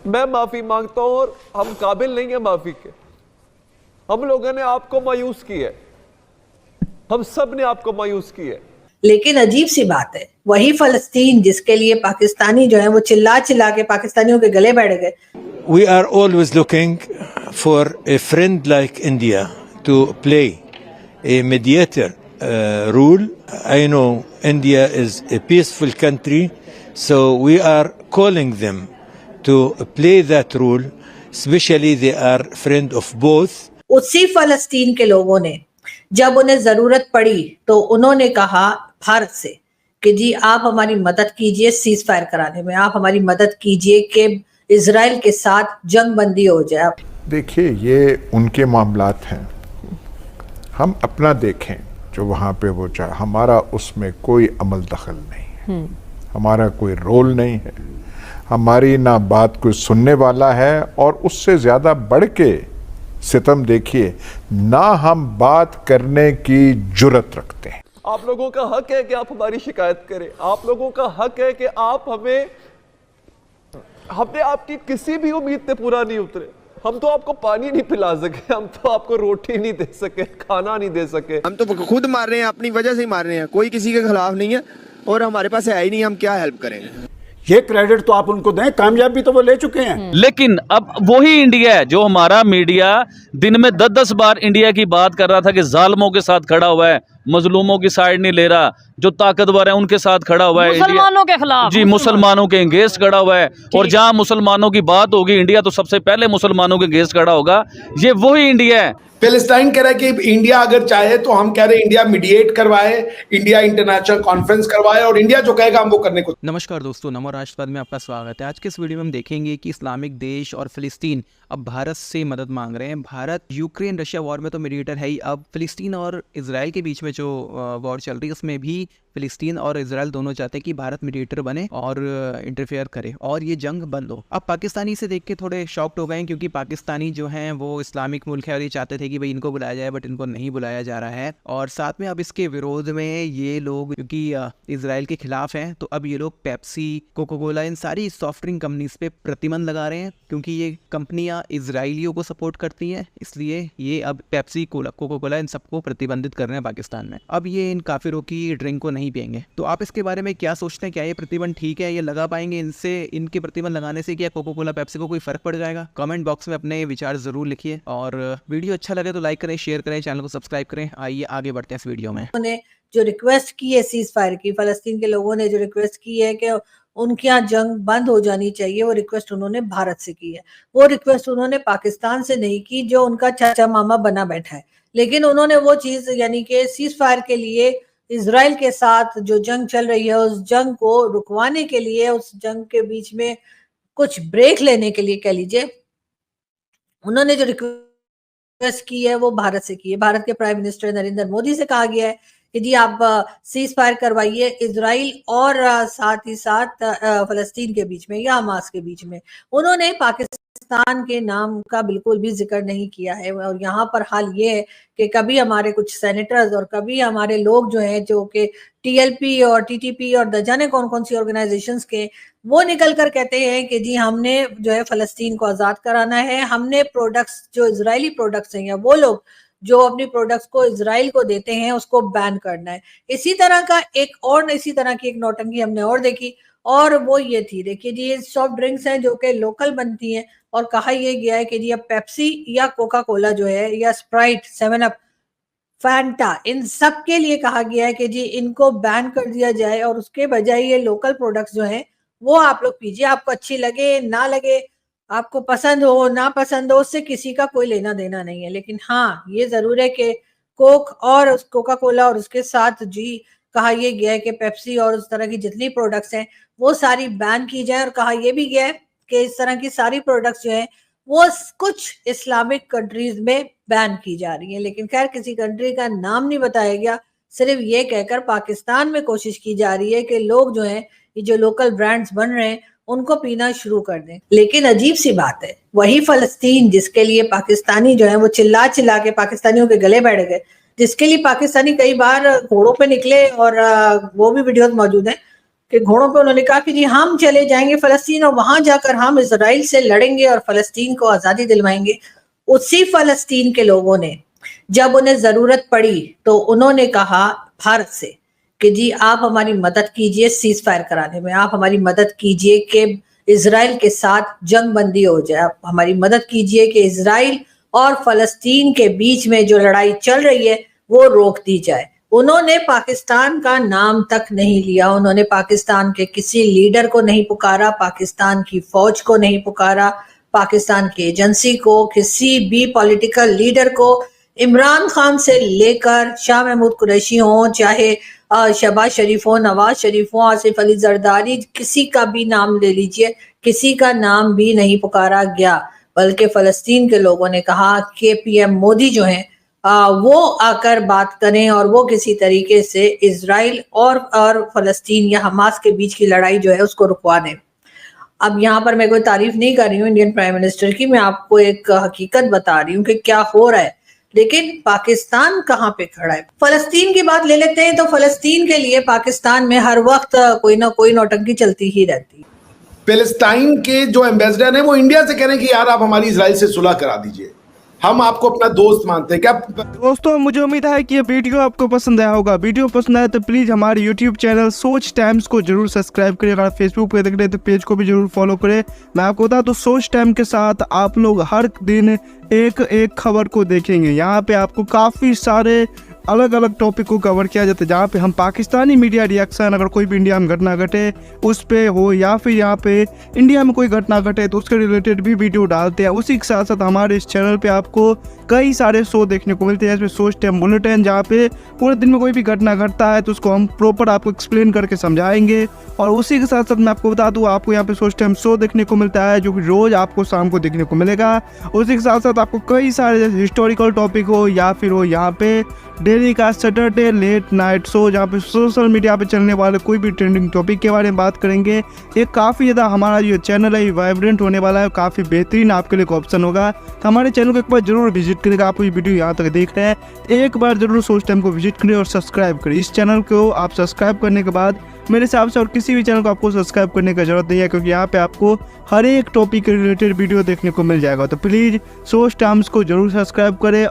मैं माफी मांगता हूं और हम काबिल नहीं है माफी के। हम लोगों ने आपको मायूस किया है, हम सब ने आपको मायूस किया है। लेकिन अजीब सी बात है, वही फलस्तीन जिसके लिए पाकिस्तानी जो है वो चिल्ला चिल्ला के पाकिस्तानियों के गले बैठ गए। We are always looking for a friend like India to play a mediator role. I know India is a peaceful country, so we are calling them to play that role, especially they are friend of both. उसी फलस्तीन के लोगों ने जब उन्हें जरूरत पड़ी तो उन्होंने कहा भारत से कि जी आप हमारी मदद कीजिए सीज फायर कराने में, आप हमारी मदद कीजिए कि इजराइल के साथ जंग बंदी हो जाए। देखिए ये उनके मामलात हैं, हम अपना देखें जो वहाँ पे वो चाहे, हमारा उसमें कोई अमल दखल नहीं है, हमारा कोई रोल नहीं है, हमारी ना बात कोई सुनने वाला है। और उससे ज़्यादा बढ़ के सितम देखिए, ना हम बात करने की जुर्रत रखते हैं। आप लोगों का हक है कि आप हमारी शिकायत करें, आप लोगों का हक है कि आप हमने आपकी किसी भी उम्मीद पे पूरा नहीं उतरे। हम तो आपको पानी नहीं पिला सके, हम तो आपको रोटी नहीं दे सके, खाना नहीं दे सके। हम तो खुद मार रहे हैं, अपनी वजह से ही मार रहे हैं, कोई किसी के खिलाफ नहीं है और हमारे पास है ही नहीं, हम क्या हेल्प करें। ये क्रेडिट तो आप उनको दें, कामयाबी तो वो ले चुके हैं। लेकिन अब वही इंडिया है जो हमारा मीडिया दिन में 10-10 बार इंडिया की बात कर रहा था कि जालिमों के साथ खड़ा हुआ है, मजलूमों की साइड नहीं ले रहा, जो ताकतवर है उनके साथ खड़ा हुआ है, मुसलमानों के खिलाफ जी मुसलमानों के अगेंस्ट खड़ा हुआ है। और जहां मुसलमानों की बात होगी इंडिया तो सबसे पहले मुसलमानों के अगेंस्ट खड़ा होगा। ये वही इंडिया है। पैलेस्टाइन कह रहा है कि इंडिया अगर चाहे तो हम कह रहे हैं इंडिया मीडिएट करवाए, इंडिया इंटरनेशनल कॉन्फ्रेंस करवाए और इंडिया जो कहेगा हम वो करने को। नमस्कार दोस्तों, नमो राष्ट्रवाद में आपका स्वागत है। आज के इस वीडियो में हम देखेंगे कि इस्लामिक देश और फिलिस्तीन अब भारत से मदद मांग रहे हैं। भारत यूक्रेन रशिया वॉर में तो मीडिएटर है ही, अब फिलिस्तीन और इजराइल के बीच में जो वॉर चल रही है उसमें भी फिलिस्तीन और इजराइल दोनों चाहते हैं कि भारत मीडिएटर बने और इंटरफेयर करे और ये जंग बंद हो। अब पाकिस्तानी से देख के थोड़े शॉक्ड हो गए हैं क्योंकि पाकिस्तानी जो हैं वो इस्लामिक मुल्क है और ये चाहते थे कि भाई इनको बुलाया जाए, बट इनको नहीं बुलाया जा रहा है। और साथ में अब इसके विरोध में ये लोग क्योंकि इजराइल के खिलाफ हैं तो अब ये लोग पेप्सी, कोको कोला, इन सारी सॉफ्ट ड्रिंक कंपनीज पे प्रतिबंध लगा रहे हैं क्योंकि ये कंपनियां इजराइलियों को सपोर्ट करती हैं, इसलिए ये अब पेप्सी, कोको कोला इन सबको प्रतिबंधित कर रहे हैं पाकिस्तान में। अब ये इन काफिरों की ड्रिंक को नहीं पिएंगे। तो आप इसके बारे में क्या सोचते हैं? क्या ये प्रतिबंध ठीक है? ये लगा पाएंगे इनसे? इनके प्रतिबंध लगाने से क्या कोको कोला, पेप्सी को कोई फर्क पड़ जाएगा? कमेंट बॉक्स में अपने विचार जरूर लिखिए और वीडियो अच्छा लगे तो लाइक करें, शेयर करें, चैनल को सब्सक्राइब करें। आइए आगे बढ़ते हैं इस वीडियो में। उन्होंने जो रिक्वेस्ट की है सीज फायर की, फलस्तीन के लोगों ने जो रिक्वेस्ट की है कि उनके यहाँ जंग बंद हो जानी चाहिए, वो रिक्वेस्ट उन्होंने भारत से की है। वो रिक्वेस्ट उन्होंने पाकिस्तान से नहीं की जो उनका चाचा मामा बना बैठा है, लेकिन उन्होंने वो चीज यानी कि सीज फायर के लिए इजराइल के साथ जो जंग चल रही है उस जंग को रुकवाने के लिए, उस जंग के बीच में कुछ ब्रेक लेने के लिए कह लीजिए, उन्होंने जो रिक्वेस्ट की है वो भारत से की है। भारत के प्राइम मिनिस्टर नरेंद्र मोदी से कहा गया है कि जी आप सीज फायर करवाइए इजराइल और साथ ही साथ फलस्तीन के बीच में या हमास के बीच में। उन्होंने पाकिस्तान के नाम का बिल्कुल भी जिक्र नहीं किया है। और यहाँ पर हाल ये है कि कभी हमारे कुछ सेनेटर्स और कभी हमारे लोग जो हैं जो कि टीएलपी और टीटीपी और न जाने कौन कौन सी ऑर्गेनाइजेशंस के, वो निकल कर कहते हैं कि जी हमने जो है फलस्तीन को आजाद कराना है, हमने प्रोडक्ट्स जो इजरायली प्रोडक्ट्स हैं या वो लोग जो अपनी प्रोडक्ट्स को इजराइल को देते हैं उसको बैन करना है। इसी तरह का इसी तरह की एक नौटंकी हमने और देखी और वो ये थी, देखिए जी ये सॉफ्ट ड्रिंक्स हैं जो कि लोकल बनती हैं और कहा यह गया है कि जी अब पेप्सी या कोका कोला जो है या स्प्राइट, 7 अप, फैंटा, इन सब के लिए कहा गया है कि जी इनको बैन कर दिया जाए और उसके बजाय ये लोकल प्रोडक्ट्स जो हैं वो आप लोग पीजिए। आपको अच्छी लगे ना लगे, आपको पसंद हो ना पसंद हो, उससे किसी का कोई लेना देना नहीं है। लेकिन हाँ ये जरूर है कि कोक और कोका कोला और उसके साथ जी कहा यह गया है कि पेप्सी और उस तरह की जितनी प्रोडक्ट्स हैं वो सारी बैन की जाए। और कहा यह भी गया है कि इस तरह की सारी प्रोडक्ट्स जो हैं वो कुछ इस्लामिक कंट्रीज में बैन की जा रही है। लेकिन खैर किसी कंट्री का नाम नहीं बताया गया, सिर्फ ये कहकर पाकिस्तान में कोशिश की जा रही है कि लोग जो हैं ये जो लोकल ब्रांड्स बन रहे हैं उनको पीना शुरू कर दें। लेकिन अजीब सी बात है, वही फलस्तीन जिसके लिए पाकिस्तानी जो है वो चिल्ला चिल्ला के पाकिस्तानियों के गले बैठ गए, जिसके लिए पाकिस्तानी कई बार घोड़ों पे निकले और वो भी वीडियोस मौजूद हैं, कि घोड़ों पे उन्होंने कहा कि जी हम चले जाएंगे फलस्तीन और वहां जाकर हम इजराइल से लड़ेंगे और फलस्तीन को आजादी दिलवाएंगे। उसी फलस्तीन के लोगों ने जब उन्हें जरूरत पड़ी तो उन्होंने कहा भारत से कि जी आप हमारी मदद कीजिए सीज फायर कराने में, आप हमारी मदद कीजिए कि इजराइल के साथ जंग बंदी हो जाए, आप हमारी मदद कीजिए कि इजराइल और फलस्तीन के बीच में जो लड़ाई चल रही है वो रोक दी जाए। उन्होंने पाकिस्तान का नाम तक नहीं लिया, उन्होंने पाकिस्तान के किसी लीडर को नहीं पुकारा, पाकिस्तान की फौज को नहीं पुकारा, पाकिस्तान की एजेंसी को, किसी भी पॉलिटिकल लीडर को, इमरान खान से लेकर शाह महमूद कुरैशी हो, चाहे शहबाज शरीफ हो, नवाज शरीफ हो, आसिफ अली जरदारी, किसी का भी नाम ले लीजिए, किसी का नाम भी नहीं पुकारा गया। बल्कि फलस्तीन के लोगों ने कहा कि पीएम मोदी जो हैं वो आकर बात करें और वो किसी तरीके से इजराइल और फलस्तीन या हमास के बीच की लड़ाई जो है उसको रुकवा दें। अब यहाँ पर मैं कोई तारीफ नहीं कर रही हूँ इंडियन प्राइम मिनिस्टर की, मैं आपको एक हकीकत बता रही हूँ कि क्या हो रहा है। लेकिन पाकिस्तान कहाँ पे खड़ा है? फलस्तीन की बात ले लेते हैं तो फलस्तीन के लिए पाकिस्तान में हर वक्त कोई ना कोई नौटंकी चलती ही रहती है। पैलेस्टाइन के जो एम्बेसडर हैं वो इंडिया से कह रहे हैं कि यार आप हमारी इजराइल से सुलह करा दीजिए, हम आपको अपना दोस्त मानते हैं। क्या दोस्तों मुझे उम्मीद है कि ये वीडियो आपको पसंद आया होगा। वीडियो पसंद आया तो प्लीज़ हमारे यूट्यूब चैनल सोच टाइम्स को जरूर सब्सक्राइब करें। अगर फेसबुक पे देख रहे हैं तो पेज को भी जरूर फॉलो करें। मैं आपको बता तो सोच टाइम के साथ आप लोग हर दिन एक खबर को देखेंगे। यहाँ पे आपको काफ़ी सारे अलग अलग टॉपिक को कवर किया जाता है, जहाँ पे हम पाकिस्तानी मीडिया रिएक्शन, अगर कोई भी इंडिया में घटना घटे उस पे हो, या फिर यहाँ पे इंडिया में कोई घटना घटे तो उसके रिलेटेड भी वीडियो डालते हैं। उसी के साथ साथ हमारे इस चैनल पे आपको कई सारे शो देखने को मिलते हैं, जैसे सोच टाइम बुलेटिन, जहाँ पे पूरे दिन में कोई भी घटना घटता है तो उसको हम प्रॉपर आपको एक्सप्लेन करके समझाएंगे। और उसी के साथ साथ मैं आपको बता दूँ, आपको यहाँ पे सोच टाइम शो देखने को मिलता है जो कि रोज़ आपको शाम को देखने को मिलेगा। उसी के साथ साथ आपको कई सारे जैसे हिस्टोरिकल टॉपिक हो या फिर हो यहाँ पे डेली का सैटरडे लेट नाइट शो, जहाँ पे सोशल मीडिया पे चलने वाले कोई भी ट्रेंडिंग टॉपिक के बारे में बात करेंगे। ये काफ़ी ज़्यादा हमारा जो चैनल है वाइब्रेंट होने वाला है, काफ़ी बेहतरीन आपके लिए एक ऑप्शन होगा। तो हमारे चैनल को एक बार जरूर विजिट करेगा। आप ये वीडियो यहाँ तक देख रहे हैं, एक बार जरूर सोच टाइम को विजिट करें और सब्सक्राइब करें। इस चैनल को आप सब्सक्राइब करने के बाद मेरे हिसाब से और किसी भी चैनल को आपको सब्सक्राइब करने की जरूरत नहीं है, क्योंकि यहाँ पे आपको हर एक टॉपिक के रिलेटेड वीडियो देखने को मिल जाएगा। तो प्लीज़ सोच टाइम्स को जरूर सब्सक्राइब करें।